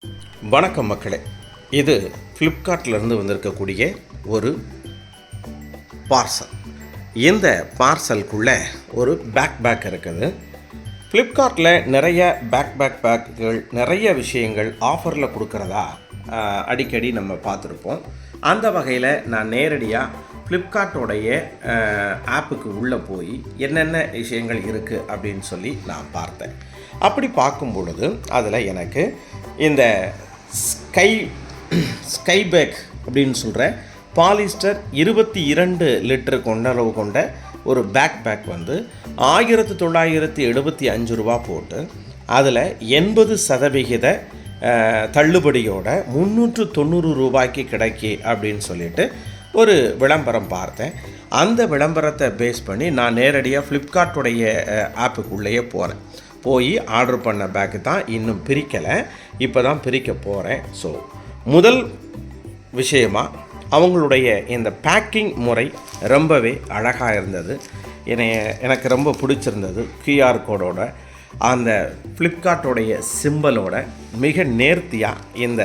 வணக்கம் மக்களே, இது ஃப்ளிப்கார்ட்லேருந்து வந்திருக்கக்கூடிய ஒரு பார்சல். இந்த பார்சலுக்குள்ளே ஒரு பேக் இருக்குது. ஃப்ளிப்கார்ட்டில் நிறைய பேக்குகள் நிறைய விஷயங்கள் ஆஃபரில் கொடுக்குறதா அடிக்கடி நம்ம பார்த்துருப்போம். அந்த வகையில் நான் நேரடியாக ஃப்ளிப்கார்ட்டோடைய ஆப்புக்கு உள்ளே போய் என்னென்ன விஷயங்கள் இருக்குது அப்படின்னு சொல்லி நான் பார்த்தேன். அப்படி பார்க்கும் பொழுது அதில் எனக்கு இந்த ஸ்கை பேக் அப்படின்னு சொல்கிற பாலிஸ்டர் 22 லிட்டர் கொண்டளவு கொண்ட ஒரு பேக் வந்து 1975 ரூபா போட்டு அதில் 80% தள்ளுபடியோட 390 ரூபாய்க்கு கிடைக்கி அப்படின்னு சொல்லிட்டு ஒரு விளம்பரம் பார்த்தேன். அந்த விளம்பரத்தை பேஸ் பண்ணி நான் நேரடியாக ஃப்ளிப்கார்ட்டுடைய ஆப்புக்குள்ளேயே போய் ஆர்டர் பண்ண பேக்கு தான். இன்னும் பிரிக்கலை, இப்போ தான் பிரிக்க போகிறேன். ஸோ முதல் விஷயமாக அவங்களுடைய இந்த பேக்கிங் முறை ரொம்பவே அழகாக இருந்தது. எனக்கு ரொம்ப பிடிச்சிருந்தது. QR கோடோட அந்த ஃப்ளிப்கார்ட்டோடைய சிம்பலோட மிக நேர்த்தியாக இந்த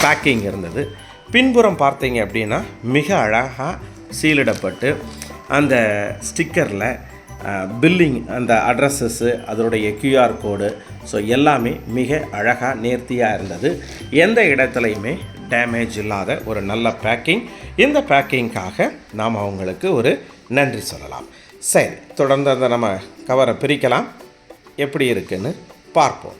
பேக்கிங் இருந்தது. பின்புறம் பார்த்தீங்க அப்படின்னா மிக அழகாக சீலிடப்பட்டு அந்த ஸ்டிக்கரில் பில்லிங் அந்த அட்ரஸஸ்ஸு அதனுடைய QR கோடு ஸோ எல்லாமே மிக அழகாக நேர்த்தியாக இருந்தது. எந்த இடத்துலையுமே டேமேஜ் இல்லாத ஒரு நல்ல பேக்கிங். இந்த பேக்கிங்காக நாம் அவங்களுக்கு ஒரு நன்றி சொல்லலாம். சரி, தொடர்ந்து அந்த நம்ம கவரை பிரிக்கலாம். எப்படி இருக்குன்னு பார்ப்போம்.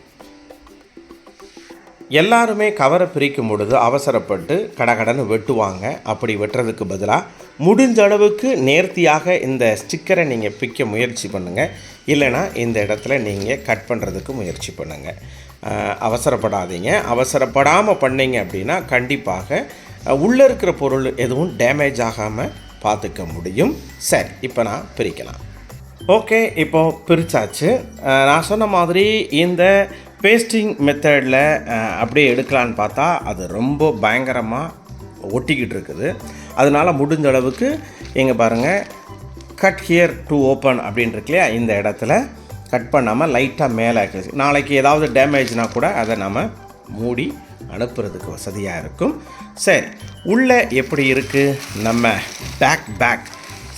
எல்லாருமே கவரை பிரிக்கும் பொழுது அவசரப்பட்டு கடகடன்னு வெட்டுவாங்க. அப்படி வெட்டுறதுக்கு பதிலாக முடிஞ்ச அளவுக்கு நேர்த்தியாக இந்த ஸ்டிக்கரை நீங்கள் பிக்க முயற்சி பண்ணுங்கள். இல்லைனா இந்த இடத்துல நீங்கள் கட் பண்ணுறதுக்கு முயற்சி பண்ணுங்கள். அவசரப்படாதீங்க. அவசரப்படாமல் பண்ணிங்க அப்படின்னா கண்டிப்பாக உள்ளே இருக்கிற பொருள் எதுவும் டேமேஜ் ஆகாமல் பார்த்துக்க முடியும். சரி, இப்போ நான் பிரிக்கலாம். ஓகே, இப்போது பிரித்தாச்சு. நான் சொன்ன மாதிரி இந்த பேஸ்டிங் மெத்தடில் அப்படியே எடுக்கலான்னு பார்த்தா அது ரொம்ப பயங்கரமாக ஒட்டிக்கிட்டு இருக்குது. அதனால் முடிஞ்ச அளவுக்கு இங்கே பாருங்கள், கட் ஹியர் டு ஓப்பன் அப்படின்னு இருக்கு இல்லையா, இந்த இடத்துல கட் பண்ணாமல் லைட்டாக மேலே இருக்குது. நாளைக்கு ஏதாவது டேமேஜ்னால் கூட அதை நம்ம மூடி அனுப்புறதுக்கு வசதியாக இருக்கும். சரி, உள்ளே எப்படி இருக்குது நம்ம பேக்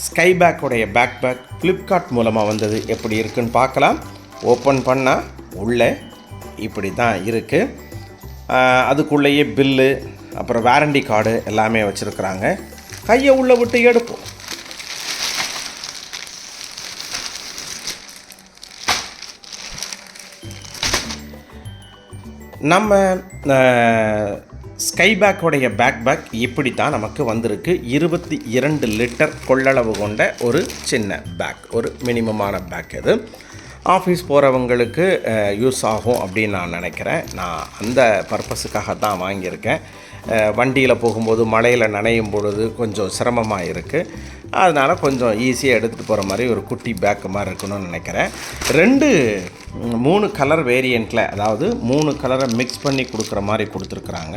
ஸ்கை பேக்கோடைய பேக் ஃப்ளிப்கார்ட் மூலமாக வந்தது. எப்படி இருக்குன்னு பார்க்கலாம். ஓப்பன் பண்ணால் உள்ளே இப்படி தான் இருக்குது. அதுக்குள்ளேயே பில்லு அப்புறம் வாரண்டி கார்டு எல்லாமே வச்சுருக்குறாங்க. கையை உள்ளே விட்டு எடுப்போம். நம்ம ஸ்கை பேக்கோடைய பேக் இப்படி தான் நமக்கு வந்திருக்கு. 22 லிட்டர் கொள்ளளவு கொண்ட ஒரு சின்ன பேக், ஒரு மினிமமான பேக். இது ஆஃபீஸ் போகிறவங்களுக்கு யூஸ் ஆகும் அப்படின்னு நான் நினைக்கிறேன். நான் அந்த பர்பஸுக்காக தான் வாங்கியிருக்கேன். வண்டியில் போகும்போது மழையில் நனையும் பொழுது கொஞ்சம் சிரமமாக இருக்குது. அதனால் கொஞ்சம் ஈஸியாக எடுத்துகிட்டு போகிற மாதிரி ஒரு குட்டி பேக்கு மாதிரி இருக்கணும்னு நினைக்கிறேன். 3 கலர் வேரியண்ட்டில், அதாவது 3 கலரை மிக்ஸ் பண்ணி கொடுக்குற மாதிரி கொடுத்துருக்குறாங்க.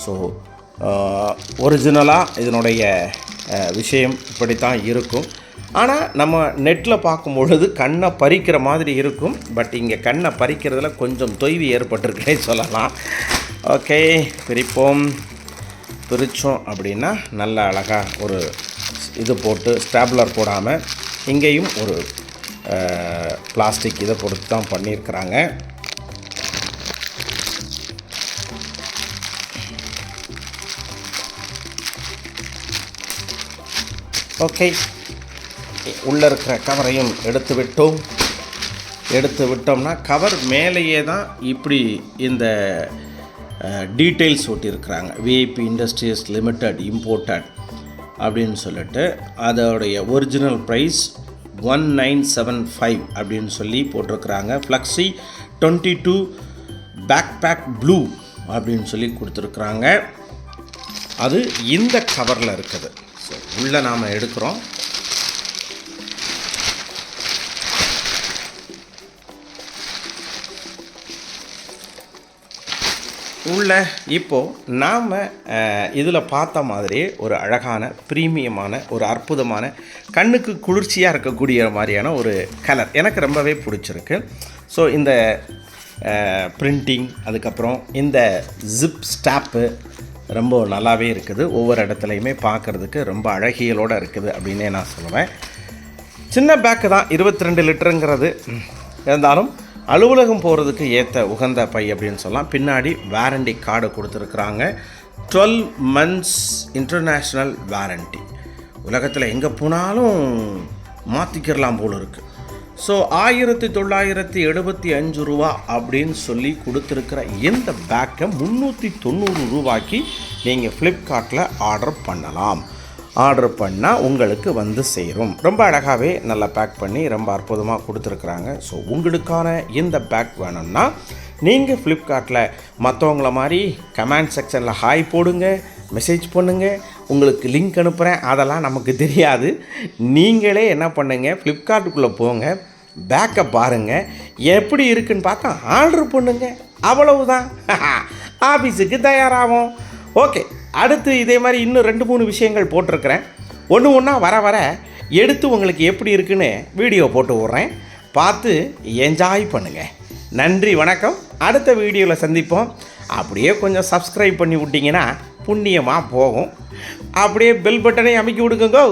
ஸோ ஒரிஜினலாக இதனுடைய விஷயம் இப்படித்தான் இருக்கும். ஆனால் நம்ம நெட்டில் பார்க்கும் பொழுது கண்ணை பறிக்கிற மாதிரி இருக்கும். பட் இங்கே கண்ணை பறிக்கிறதுல கொஞ்சம் தொய்வு ஏற்பட்டிருக்கே சொல்லலாம். ஓகே, பிரிப்போம். பிரித்தோம் அப்படின்னா நல்ல அழகாக ஒரு இது போட்டு ஸ்டாப்லர் போடாமல் இங்கேயும் ஒரு பிளாஸ்டிக் இதை பொறுத்து தான் பண்ணியிருக்கிறாங்க. ஓகே, உள்ளே இருக்கிற கவரையும் எடுத்து விட்டோம்னா கவர் மேலேயே தான் இப்படி இந்த டீட்டெயில்ஸ் ஒட்டியிருக்கிறாங்க. விஐபி இண்டஸ்ட்ரீஸ் லிமிடெட் இம்போர்ட்டட் அப்படின்னு சொல்லிட்டு அதோடைய ஒரிஜினல் ப்ரைஸ் 1975 அப்படின்னு சொல்லி போட்டிருக்கிறாங்க. ஃப்ளக்ஸி 22 பேக் ப்ளூ அப்படின்னு சொல்லி கொடுத்துருக்குறாங்க. அது இந்த கவரில் இருக்குது. ஸோ உள்ளே நாம் எடுக்கிறோம். உள்ள இப்போது நாம் இதில் பார்த்த மாதிரி ஒரு அழகான ப்ரீமியமான ஒரு அற்புதமான கண்ணுக்கு குளிர்ச்சியாக இருக்கக்கூடிய மாதிரியான ஒரு கலர் எனக்கு ரொம்பவே பிடிச்சிருக்கு. ஸோ இந்த பிரிண்டிங், அதுக்கப்புறம் இந்த ஜிப் ஸ்டாப்பு ரொம்ப நல்லாவே இருக்குது. ஒவ்வொரு இடத்துலையுமே பார்க்குறதுக்கு ரொம்ப அழகியலோடு இருக்குது அப்படின்னே நான் சொல்லுவேன். சின்ன பேக்கு தான், 22 லிட்டருங்கிறது. இருந்தாலும் அலுவலகம் போகிறதுக்கு ஏற்ற உகந்த பை அப்படின்னு சொல்லலாம். பின்னாடி வாரண்டி கார்டு கொடுத்துருக்குறாங்க. 12 months இன்டர்நேஷ்னல் வாரண்டி. உலகத்தில் எங்கே போனாலும் மாற்றிக்கிறலாம் போல் இருக்குது. ஸோ 1975 ரூபா அப்படின்னு சொல்லி கொடுத்துருக்கிற இந்த பேக்கை 390 ரூபாய்க்கு நீங்கள் ஃப்ளிப்கார்ட்டில் ஆர்டர் பண்ணலாம். ஆர்டர் பண்ணால் உங்களுக்கு வந்து சேரும். ரொம்ப அழகாகவே நல்லா பேக் பண்ணி ரொம்ப அற்புதமாக கொடுத்துருக்குறாங்க. ஸோ உங்களுக்கான இந்த பேக் வேணும்னா நீங்கள் ஃப்ளிப்கார்ட்டில் மற்றவங்கள மாதிரி கமெண்ட் செக்ஷனில் ஹாய் போடுங்க, மெசேஜ் பண்ணுங்கள், உங்களுக்கு லிங்க் அனுப்புகிறேன், அதெல்லாம் நமக்கு தெரியாது. நீங்களே என்ன பண்ணுங்கள், ஃப்ளிப்கார்ட்டுக்குள்ளே போங்க, பேக்கை பாருங்கள், எப்படி இருக்குன்னு பார்த்தா ஆர்டர் பண்ணுங்க, அவ்வளவுதான். ஆஃபீஸுக்கு தயாராகும். ஓகே, அடுத்து இதே மாதிரி இன்னும் 2-3 விஷயங்கள் போட்டிருக்கிறேன். ஒன்று ஒன்றா வர வர எடுத்து உங்களுக்கு எப்படி இருக்குன்னு வீடியோ போட்டு விட்றேன். பார்த்து என்ஜாய் பண்ணுங்கள். நன்றி, வணக்கம். அடுத்த வீடியோவில் சந்திப்போம். அப்படியே கொஞ்சம் சப்ஸ்கிரைப் பண்ணி விட்டிங்கன்னா புண்ணியமாக போகும். அப்படியே பெல் பட்டனை அமைக்கி விடுங்கோ.